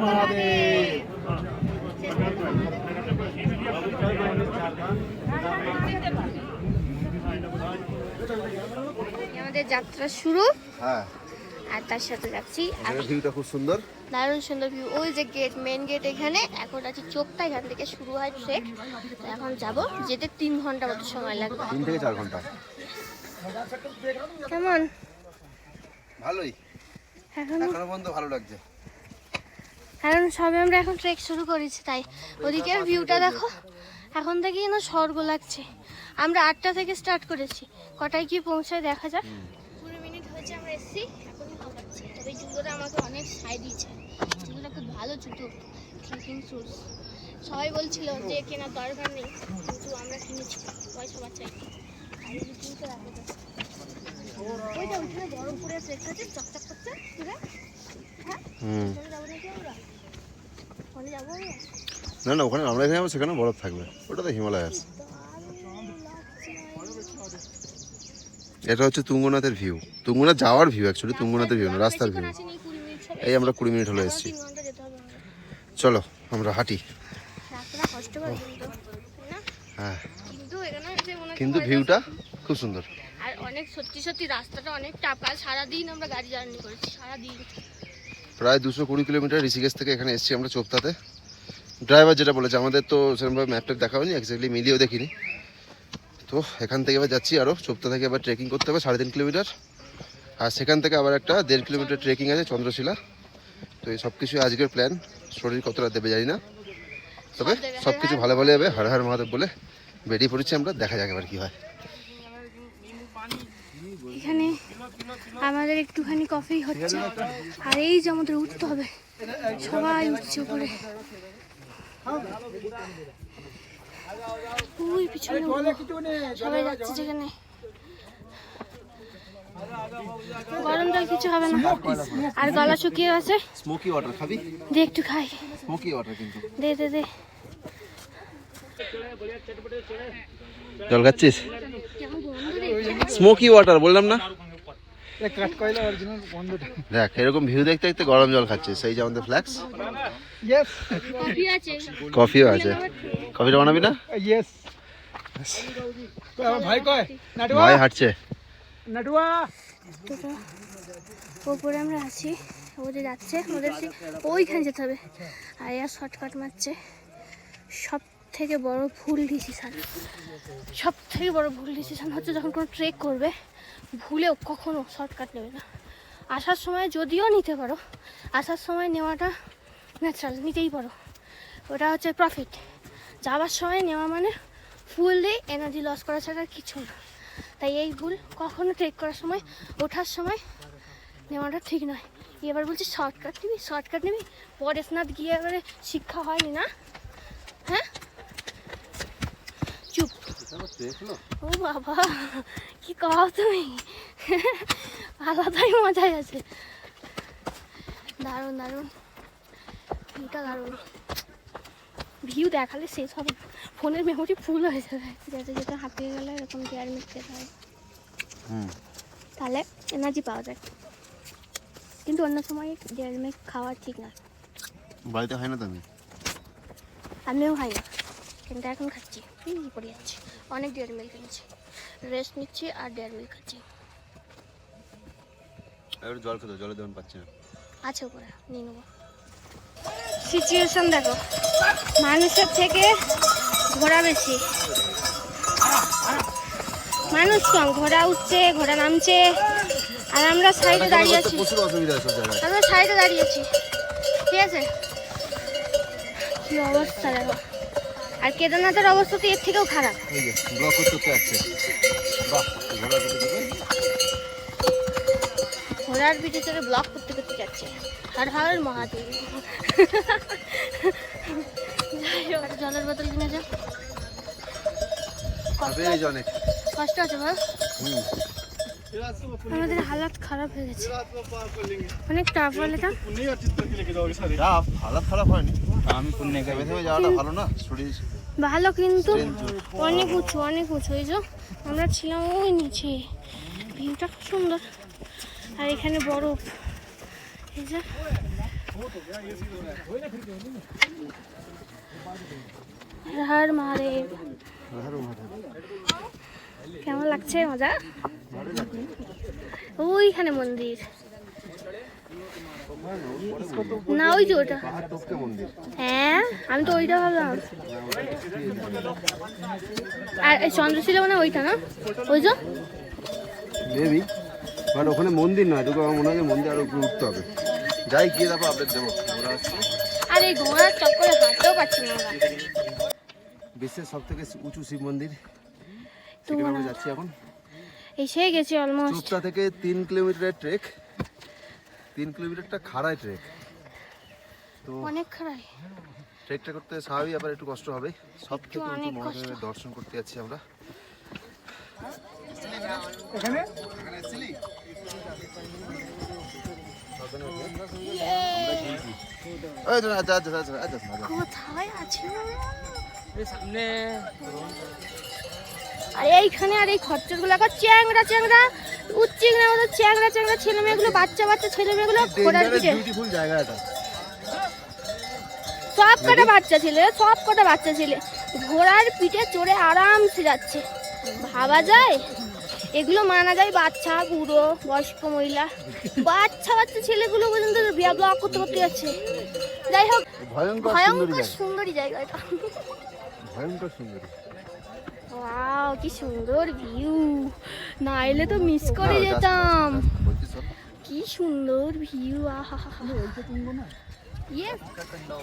মহাদেব। আমাদের যাত্রা শুরু। হ্যাঁ, আর তার সাথে যাচ্ছি। ভিউটা খুব সুন্দর, দারুণ সুন্দর ভিউ। ওই যে গেট, মেন গেট এখানে। এখন আছে চোপতা, এখান থেকে শুরু হয় ট্রেক। এখন যাব, যেতে 3 ঘন্টা মতো সময় লাগবে। 3 থেকে 4 ঘন্টা। কেমন? ভালোই, এখনো পর্যন্ত ভালো লাগছে। কারণ সবে আমরা এখন ট্রেক শুরু করেছি, তাই ওদিকের ভিউটা দেখো। এখন থেকেই না স্বর্গ লাগছে। আমরা 8টা থেকে স্টার্ট করেছি, কটায় কি পৌঁছায় দেখা যাক। 20 মিনিট হয়েছে আমরা এসেছি, এখনই হাঁপাচ্ছি। তবে জুতোটা আমাকে অনেক সাই দিয়েছে। জুতোটা খুব ভালো জুতো, ট্রেকিং শুজ। সবাই বলছিল যে কেনার দরকার নেই, কিন্তু আমরা কিনেছি, পয়সা বাঁচাই। আর এই জুতো রাখো, ওইটা ওইখানে বরফ পরে আছে, আছে চকচক করছে। হ্যাঁ, যাবো নাকি আমরা? ওখানে যাবো আমরা? না না, ওখানে আমরা এখানে যাবো, সেখানে বরফ থাকবে। ওটা তো হিমালয় আছে। এটা হচ্ছে তুঙ্গনাথের ভিউ, তুঙ্গনাথ যাওয়ার ভিউ, অ্যাকচুয়ালি তুঙ্গনাথের ভিউ না, রাস্তার ভিউ। এই আমরা 20 মিনিট হলো এসেছি। চলো আমরা হাঁটি। হ্যাঁ, কিন্তু ভিউটা খুব সুন্দর। আর অনেক সত্যি সত্যি রাস্তাটা অনেক টাফ। আর সারাদিন আমরা গাড়ি জার্নি করেছি, সারাদিন। প্রায় 220 কিলোমিটার ঋষিকেশ থেকে এখানে এসেছি আমরা চোপতাতে। ড্রাইভার যেটা বলেছে, আমাদের তো সেরকমভাবে ম্যাপটা দেখা হয়নি, এক্স্যাক্টলি মিলিয়েও দেখিনি। তো এখান থেকে এবার যাচ্ছি, আরও চোপতা থেকে আবার ট্রেকিং করতে হবে 3.5 কিলোমিটার। আর সেখান থেকে আবার একটা 1.5 কিলোমিটার ট্রেকিং আছে চন্দ্রশিলা। তো এই সব কিছুই আজকের প্ল্যান। শরীর কতটা দেবে জানি না, তবে সব কিছু ভালো ভালো হবে। হর হর মহাদেব বলে বেরিয়ে পড়েছি আমরা, দেখা যাক এবার কি হয়। এখানে আমাদের একটুখানি কফি হচ্ছে, আর এই যে আমাদের উঠতে হবে, সবাই উঠছে উপরে। ওই পিছনে সবাই যাচ্ছে যেখানে। গরম জল কিছু হবে না, আর গলা শুকিয়ে আছে। স্মোকি ওয়াটার খাবি? দে একটু খাই। স্মোকি ওয়াটার কিন্তু দে দে দে। জল খাচ্ছিস? স্মোকি ওয়াটার বললাম না? দেখ, এরকম ভিউ দেখতে দেখতে গরম জল খাচ্ছে। সেই যে আমাদের ফ্ল্যাক্স। কফিও আছে। কফিটা বানাবি না? ভাই হাঁটছে। ওপরে আমরা আছি, ওদের যাচ্ছে, ওদের ওইখানে যেতে হবে। আর এরা শর্টকাট মারছে। সব থেকে বড় ভুল ডিসিশন, সব থেকে বড় ভুল ডিসিশন হচ্ছে যখন কোনো ট্রেক করবে, ভুলেও কখনো শর্টকাট নেবে না। আসার সময় যদিও নিতে পারো, আসার সময় নেওয়াটা ন্যাচারাল, নিতেই পারো, ওটা হচ্ছে প্রফিট। যাওয়ার সময় নেওয়া মানে ফুললি এনার্জি লস করা ছাড়া আর কিছু না। তাই এই ভুল কখনো ট্রেক করার সময়, ওঠার সময় নেওয়াটা ঠিক নয়। এবার বলছি শর্টকাট নিবি, শর্টকাট নিবি, পরেশনাথ গিয়ে এবারে শিক্ষা হয়নি না। হ্যাঁ, চুপ। ও বাবা, কি কও তুমি? আলাদাই মজাই আছে। দারুণ দারুণ ভিউটা, দারুণ ভিউ দেখালে শেষ হবে না, ফোনের মেমোরি ফুল হয়ে যাবে। যেতে যেতে হাঁপিয়ে গেলে এরকম ডেয়ার মিল্ক খেতে হয়, তাহলে এনার্জি পাওয়া যায়। কিন্তু অন্য সময় ডেয়ার মিল্ক খাওয়া ঠিক না। বাড়িতে হয় না তো? আমিও খাই না, কিন্তু এখন খাচ্ছি, পড়ে যাচ্ছি। অনেক ডেয়ার মিল্ক কিনেছি, রেস্ট নিচ্ছি আর ডেয়ার মিল্ক খাচ্ছি। জল খেতে, জলের দোকান পাচ্ছি না। আছে উপরে, নিয়ে নেবো। সিচুয়েশন দেখো, মানুষের থেকে ঘোড়া বেশি। মানুষ কম, ঘোড়া উঠছে, ঘোড়া নামছে, আর আমরা সাইডে দাঁড়িয়ে আছি। আমরা সাইডে দাঁড়িয়েছি, ঠিক আছে? কি অবস্থা দেখো। আর কেদারনাথের অবস্থা তো এর থেকেও খারাপ। ঘোড়ার পিঠে চড়ে ব্লক করতে করতে যাচ্ছে। হর হর মহাদেব। জলের বোতল কিনে যাও। কষ্ট আছে বল? আমাদের হালাত খারাপ হয়ে গেছে, অনেক টাফ। বলে তা হালাত খারাপ হয়নি, আমি যাওয়াটা ভালো না, শরীর ভালো, কিন্তু অনেক উঁচু, অনেক উঁচু। এই যে আমরা ছিলাম ওই নিচে, ভিউটা খুব সুন্দর। আর এখানে বরফ, এই যে হর মহাদেব। কেমন লাগছে? মজা? ওইখানে মন্দির না, ওই যে ওটা। হ্যাঁ, আমি তো ওইটা ভাবলাম। আর চন্দ্রশিলা মানে ওইটা না? ওই যে মেবি, বাট ওখানে মন্দির নয়, তোকে আমার মনে হয় মন্দির আরো উপরে উঠতে হবে। যাই গিয়ে তারপর আপডেট দেবো। আর এই ঘোড়ার চক্করে হাঁটতেও পারছি না আমরা। বিশ্বের সব থেকে উঁচু শিব মন্দির, সেখানে আমরা যাচ্ছি এখন। এসে গেছি অলমোস্ট। চোপতা থেকে 3 কিলোমিটারের ট্রেক। 3 কিলোমিটারটা খাড়াই ট্রেক, তো অনেক খারাপ। ট্রেকটা করতে স্বাভাবিক, আবার একটু কষ্ট হবে। সব থেকে উঁচু মহাদেবের দর্শন করতে যাচ্ছি আমরা। কোথায় আছি? আর এইখানে আর এই খচ্চর গুলো চ্যাংরা চ্যাংরা উচ্চিংড়া চ্যাংরা চ্যাংরা ছেলে মেয়েগুলো, বাচ্চা বাচ্চা ছেলে মেয়েগুলো ঘোড়ার পিঠে। বিউটিফুল জায়গা এটা। সব কটা বাচ্চা ছেলে, সব কটা বাচ্চা ছেলে ঘোড়ার পিঠে চড়ে আরামসে যাচ্ছে। ভাবা যায়? এগুলো মানা যায় বাচ্চা, বুড়ো, বয়স্ক মহিলা, বাচ্চা বাচ্চা ছেলেগুলো পর্যন্ত ব্লগ করতে করতে যাচ্ছে। যাই হোক, ভয়ঙ্কর সুন্দরী জায়গা এটা। ভয়ঙ্কর সুন্দরী। ওয়াও, কি সুন্দর ভিউ! না এলে তো মিস করে যেতাম। কি সুন্দর ভিউ! আহা হা হা। ইয়ে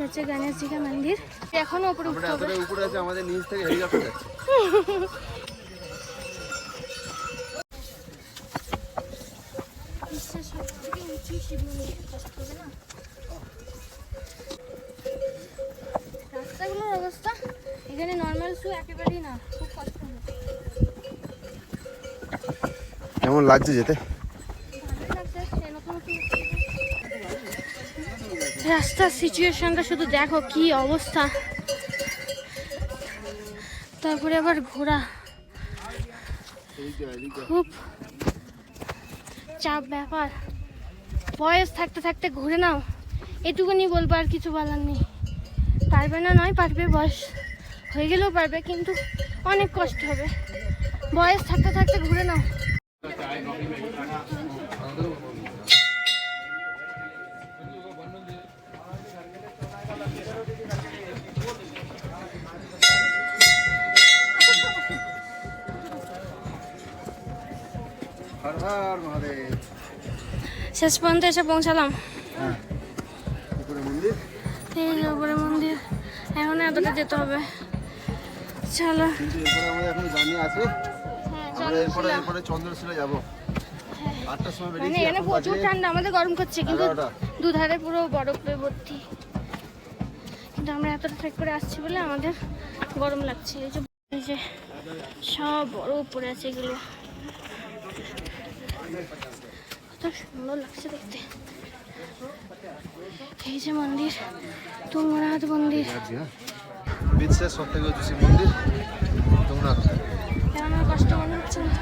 হচ্ছে গণেশ জি কা মন্দির। এখনো উপরে উঠতে হবে। উপরে আছে, আমাদের নিচ থেকে হেলিকপ্টার যাচ্ছে। বিশ্বের সবথেকে উঁচু শিব মন্দির। কষ্ট হবে না? রাস্তাগুলোর অবস্থা এখানে নর্মাল শু একেবারেই না, খুব কষ্ট হবে। কেমন লাগছে যেতে? রাস্তার সিচুয়েশনটা শুধু দেখো, কি অবস্থা। তারপরে আবার ঘোড়া, খুব চাপ ব্যাপার। বয়স থাকতে থাকতে ঘুরে নাও, এটুকুনি বলবো, আর কিছু বলার নেই। পারবে না নয়, পারবে, বয়স হয়ে গেলেও পারবে, কিন্তু অনেক কষ্ট হবে। বয়স থাকতে থাকতে ঘুরে নাও। হর হর মহাদেব। শেষ পর্যন্ত এসে পৌঁছালাম। উপরে মন্দির, এই যে উপরে মন্দির। এখন এতটা যেতে হবে, চলো। কিন্তু এরপরে আমাদের এখন জার্নি আছে। আমরা এরপরে চন্দ্রশিলা যাবো। 8টার সময় মানে বেরিয়েছি। এখানে প্রচুর ঠান্ডা, আমাদের গরম করছে, কিন্তু দুধারে পুরো বরফে ভর্তি। কিন্তু আমরা এতটা ট্রেক করে আসছি বলে আমাদের গরম লাগছে। এই যে সব বরফ পড়ে আছে, এগুলো কত সুন্দর লাগছে দেখতে। এই যে মন্দির, তুঙ্গনাথ মন্দির। বিশ্বের সব থেকে উঁচু শিব মন্দির তুঙ্গনাথ। এখন আর কষ্ট মনে হচ্ছে না।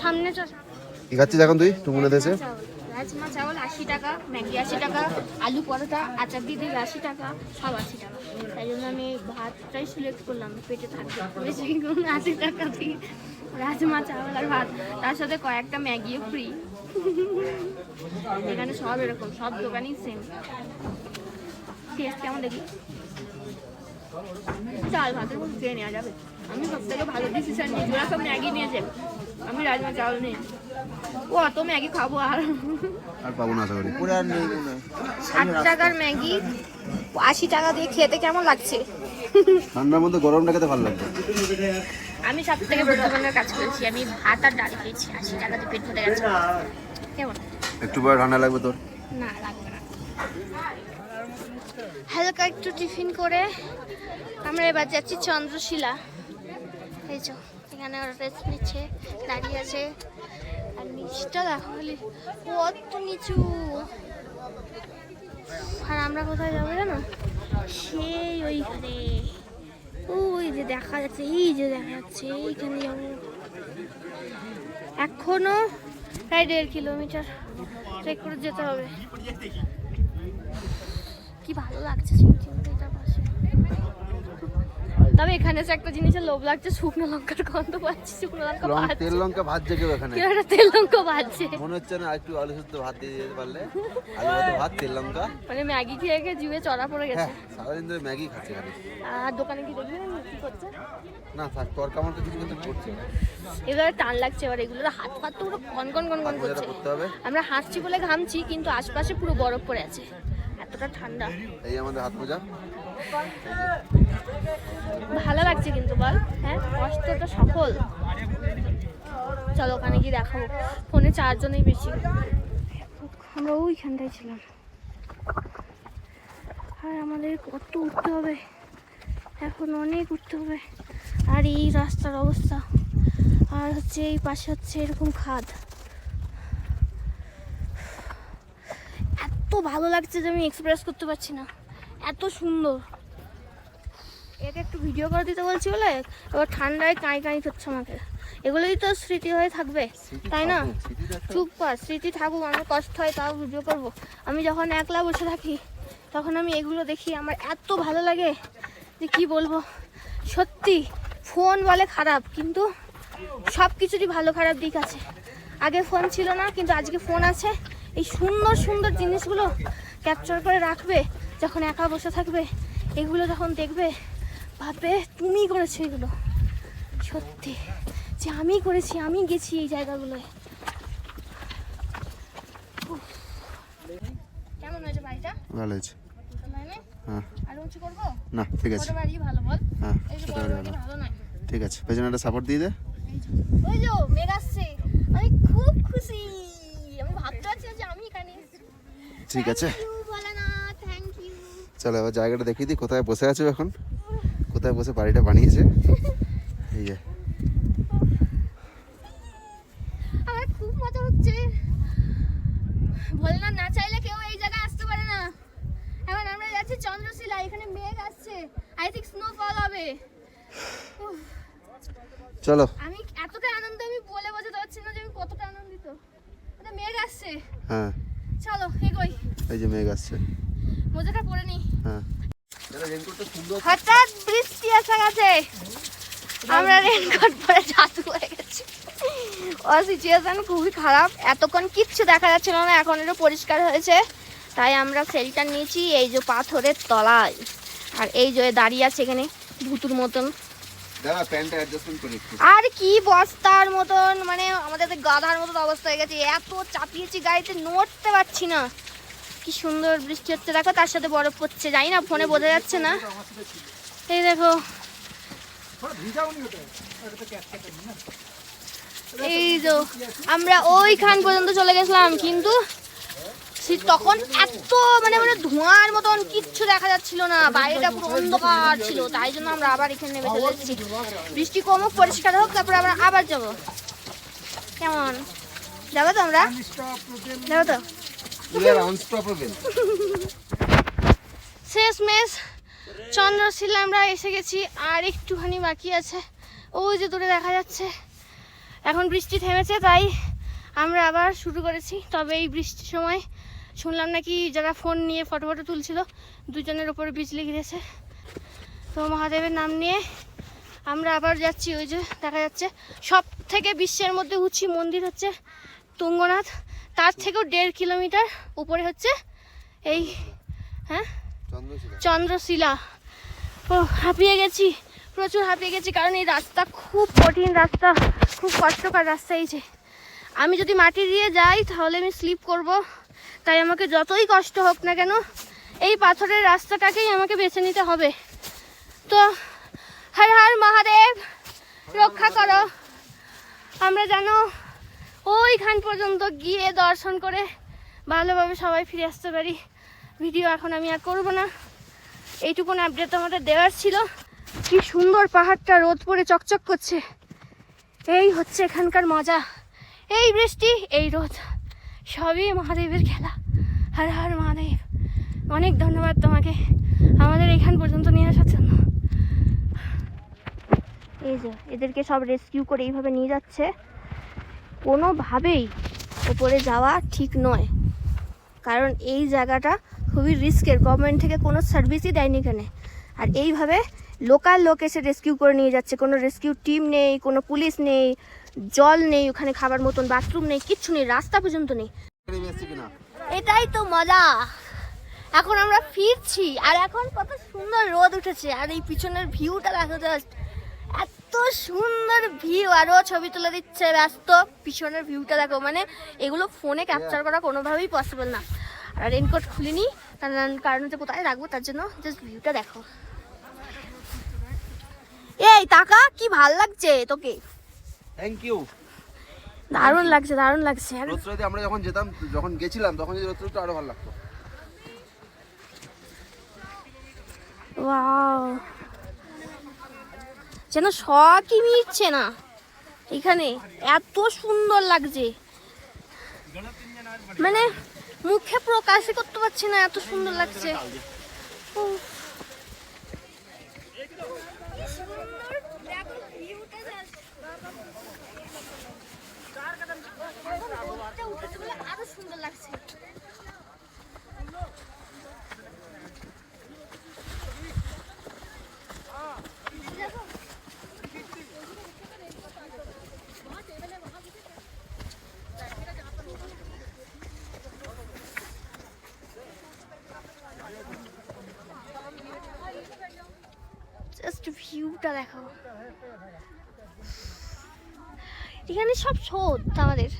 সামনে চল। কি খাচ্ছিস এখন তুই তুঙ্গনাথ এসে? রাজমা চাওয়াল 80 টাকা, ম্যাগি 80 টাকা, আলু পরোটা, আচার দিয়ে দিলে 80 টাকা, সব 80 টাকা। তাই জন্য আমি ভাতটাই সিলেক্ট করলাম, পেটে থাকবে বেশি। 80 টাকা দিয়ে রাজমা চাওয়াল আর ভাত, তার সাথে কয়েকটা ম্যাগিও ফ্রি। এখানে সব এরকম, সব দোকানই সেম। টেস্ট কেমন দেখি? চাল ভাতের মধ্যে খেয়ে নেওয়া যাবে। আমি সব থেকে ভালো ডিসিশন নিয়েছি। ওরা সব ম্যাগি নিয়েছে, আমি রাজমা চাওয়াল নিই। ও অত ম্যাগি খাবো আর পাবো না, আশা করি। 60 টাকার ম্যাগি 80 টাকা দিয়ে খেতে কেমন লাগছে? ঠান্ডার মধ্যে গরমটা খেতে ভালো লাগবে। আমি সব থেকে বুদ্ধিমানের কাজ করেছি, আমি ভাত আর ডাল খেয়েছি। 80 টাকা দিয়ে পেট ভরে গেছে। কেমন? একটু পরে ঠান্ডা লাগবে তোর? না, লাগবে না। হালকা একটু টিফিন করে আমরা এবার যাচ্ছি চন্দ্রশিলা। এই যে এখানে ওরা রেস্ট নিচ্ছে, দাঁড়িয়ে আছে। আর নিচটা দেখো খালি, কত নিচু। আর আমরা কোথায় যাবো জানো? সেই ওইখানে, ওই যে দেখা যাচ্ছে, এই যে দেখা যাচ্ছে, এইখানে যাবো। এখনো প্রায় 1.5 কিলোমিটার ট্রেক করে যেতে হবে। লাগছে চিমচিমটা পাশে। তবে এখানে এসে একটা জিনিসের লোভ লাগছে, শুকনো লঙ্কার গন্ধ পাচ্ছি। শুকনো লঙ্কা ভাজছে, তেল লঙ্কা ভাজছে কেউ এখানে, কেউ একটা তেল লঙ্কা ভাজছে। মনে হচ্ছে না একটু আলু সুদ্ধ ভাত দিয়ে দিতে পারলে, আলু ভাতে ভাত তেল লঙ্কা। মানে ম্যাগি খেয়ে খেয়ে জিভে চড়া পড়ে গেছে। সারাদিন ধরে ম্যাগি খাচ্ছে খালি। আর দোকানে কি দেখলেন কি করছে? না থাক, তোর কেমন কিছু কিন্তু করছে। এবারে টান লাগছে, এবার এগুলোর হাত ফাত তো পুরো কনকন কনকন করছে। করতে হবে। আমরা হাঁটছি বলে ঘামছি, কিন্তু আশপাশে পুরো বরফ পড়ে আছে, এতটা ঠান্ডা। এই আমাদের হাত মোজা। ভালো লাগছে কিন্তু বল, হ্যাঁ কষ্টটা সফল। চলো ওখানে গিয়ে দেখাবো। ফোনে চারজনেই বেশি, আমরা ওইখানটায় ছিলাম। আর আমাদের কত উঠতে হবে, এখন অনেক উঠতে হবে। আর এই রাস্তার অবস্থা, আর হচ্ছে এই পাশে হচ্ছে এরকম খাদ। এত ভালো লাগছে যে আমি এক্সপ্রেস করতে পারছি না, এত সুন্দর। এটা একটু ভিডিও করে দিতে বলছি বলে এবার ঠান্ডায় কাঁই কাঁই করছে আমাকে। এগুলোই তো স্মৃতি হয়ে থাকবে, তাই না? চুপ কর, স্মৃতি থাকুক, আমার কষ্ট হয় তাও ভিডিও করব। আমি যখন একলা বসে থাকি তখন আমি এগুলো দেখি, আমার এত ভালো লাগে যে কি বলবো। সত্যি ফোন বলে খারাপ, কিন্তু সব কিছুরই ভালো খারাপ দিক আছে। আগে ফোন ছিল না, কিন্তু আজকে ফোন আছে। এই সুন্দর সুন্দর জিনিসগুলো ক্যাপচার করে রাখবে, যখন একা বসে থাকবে এগুলো যখন দেখবে ভাববে তুমি করেছো এগুলো। সত্যি যে আমি করেছি, আমি গেছি এই জায়গাগুলোয়। কেমন হয়েছে বাড়িটা? ভালো আছে। হ্যাঁ। আর উঁচু করবো না ঠিক আছে। ছোট বাড়ি ভালো বল? হ্যাঁ এই যে ছোট বড় বাড়ি বাড়ি ভালো। ভালো নয়। ঠিক আছে, পেছনে একটা সাপোর্ট দিয়ে দে। ওই যে মেঘ আসছে, আমি খুব খুশি। আমি ভাবতে পারছি না যে আমি এখানে এসেছি। ঠিক আছে, থ্যাংক ইউ। চলো এবার জায়গাটা দেখিয়ে দিই, কোথায় বসে আছো এখন, কোথায় বসে বাড়িটা বানিয়েছে। এই যে আমার খুব মজা হচ্ছে। ভোলেনাথ না চাইলে কেউ এই জায়গায় আসতে পারে না। এখন আমরা যাচ্ছি চন্দ্রশিলা, এখানে মেঘ আসছে, আই থিঙ্ক স্নোফল হবে। চলো। আমি এতটা আনন্দ আমি বলে বোঝাতে পারছি না যে আমি কতটা আনন্দিত। এটা মেঘ আসছে। হ্যাঁ চলো এগোই। এই যে মেঘ আসছে। মোজাটা পরে নি। হ্যাঁ হঠাৎ বৃষ্টি এসে গেছে, আমরা রেনকোট পরে জাদু হয়ে গেছি। ও সিচুয়েশন খুবই খারাপ, এতক্ষণ কিচ্ছু দেখা যাচ্ছিল না, এখন একটু পরিষ্কার হয়েছে। তাই আমরা শেল্টার নিয়েছি এই যে পাথরের তলায়। আর এই যে দাঁড়িয়ে আছে এখানে ভুতুর মতন। আর কি বস্তার মতন, মানে আমাদের গাধার মতন অবস্থা হয়ে গেছে। এত চাপিয়েছি গাড়িতে, নড়তে পারছি না। কি সুন্দর বৃষ্টি হচ্ছে দেখো, তার সাথে বরফ পড়ছে। জানি না ফোনে বোঝা যাচ্ছে না। এই দেখো, এই যে আমরা ওইখান পর্যন্ত চলে গেছিলাম, কিন্তু তখন এত মানে মানে ধোঁয়ার মতন কিচ্ছু দেখা যাচ্ছিল না, বাইরেটা পুরো অন্ধকার ছিল। তাই জন্য আমরা আবার এখানে নেমে চলে এসেছি। বৃষ্টি কমুক, পরিষ্কার হোক, তারপরে আমরা আবার যাবো। কেমন যাবো তো? আমরা যাবো তো? শেষমেশ চন্দ্রশিলা আমরা এসে গেছি, আর একটুখানি বাকি আছে। ওই যে দূরে দেখা যাচ্ছে। এখন বৃষ্টি থেমেছে, তাই আমরা আবার শুরু করেছি। তবে এই বৃষ্টির সময় শুনলাম নাকি যারা ফোন নিয়ে ফটো তুলছিল দুজনের ওপরে বিজলি গিয়েছে। তো মহাদেবের নাম নিয়ে আমরা আবার যাচ্ছি। ওই যে দেখা যাচ্ছে সব থেকে বিশ্বের মধ্যে উঁচু মন্দির হচ্ছে তুঙ্গনাথ, তার থেকেও 1.5 কিলোমিটার উপরে হচ্ছে এই হ্যাঁ চন্দ্রশিলা। ও হাঁপিয়ে গেছি, প্রচুর হাঁপিয়ে গেছি, কারণ এই রাস্তা খুব কঠিন রাস্তা, খুব কষ্টকর রাস্তা। এই যে আমি যদি মাটি দিয়ে যাই তাহলে আমি স্লিপ করব, তাই আমাকে যতই কষ্ট হোক না কেন এই পাথরের রাস্তাটাকেই আমাকে বেছে নিতে হবে। তো হর হর মহাদেব, রক্ষা করো। আমরা যেন ওইখান পর্যন্ত গিয়ে দর্শন করে ভালোভাবে সবাই ফিরে আসতে পারি। ভিডিও এখন আমি আর করবো না, এইটুকুন আপডেট আমাদের দেওয়ার ছিল। কি সুন্দর পাহাড়টা, রোদ পড়ে চকচক করছে। এই হচ্ছে এখানকার মজা, এই বৃষ্টি, এই রোদ, সবই মহাদেবের খেলা। হর হর মহাদেব, অনেক ধন্যবাদ তোমাকে আমাদের এখান পর্যন্ত নিয়ে আসার জন্য। এই যে এদেরকে সব রেস্কিউ করে এইভাবে নিয়ে যাচ্ছে। কোনোভাবেই ওপরে যাওয়া ঠিক নয়, কারণ এই জায়গাটা খুবই রিস্কের, গভর্নমেন্ট থেকে কোনো সার্ভিসই দেয়নি এখানে। আর এইভাবে লোকাল লোক এসে রেস্কিউ করে নিয়ে যাচ্ছে, কোনো রেস্কিউ টিম নেই, কোনো পুলিশ নেই, জল নেই ওখানে, খাবার মতন বাথরুম নেই, কিচ্ছু নেই, রাস্তা পর্যন্ত নেই। এটাই তো মজা। এখন আমরা ফিরছি আর এখন কত সুন্দর রোদ উঠেছে, আর এই পিছনের ভিউটা দেখো, জাস্ট এত সুন্দর ভিউ। আরও ছবি তুলে দিচ্ছে ব্যস্ত, পিছনের ভিউটা দেখো, মানে এগুলো ফোনে ক্যাপচার করা কোনোভাবেই পসিবল না। আর রেনকোট খুলিনি, কারণ হচ্ছে কোথায় রাখবো, তার জন্য জাস্ট ভিউটা দেখো। এই টাকা কি ভাল লাগছে তোকে? Thank you. দারুণ লাগছে, দারুণ লাগছে। আর রোদ্রে আমরা যখন গেছিলাম তখন যদি রোদ্রটা আরো ভালো লাগতো। ওয়াও, যেন শখই মিটছে না, এখানে এত সুন্দর লাগছে, মানে মুখে প্রকাশই করতে পারছি না, এত সুন্দর লাগছে। উফ। আরো সুন্দর লাগছে। জাস্ট ভিউটা দেখো, এখানে সব স্রোত আমাদের।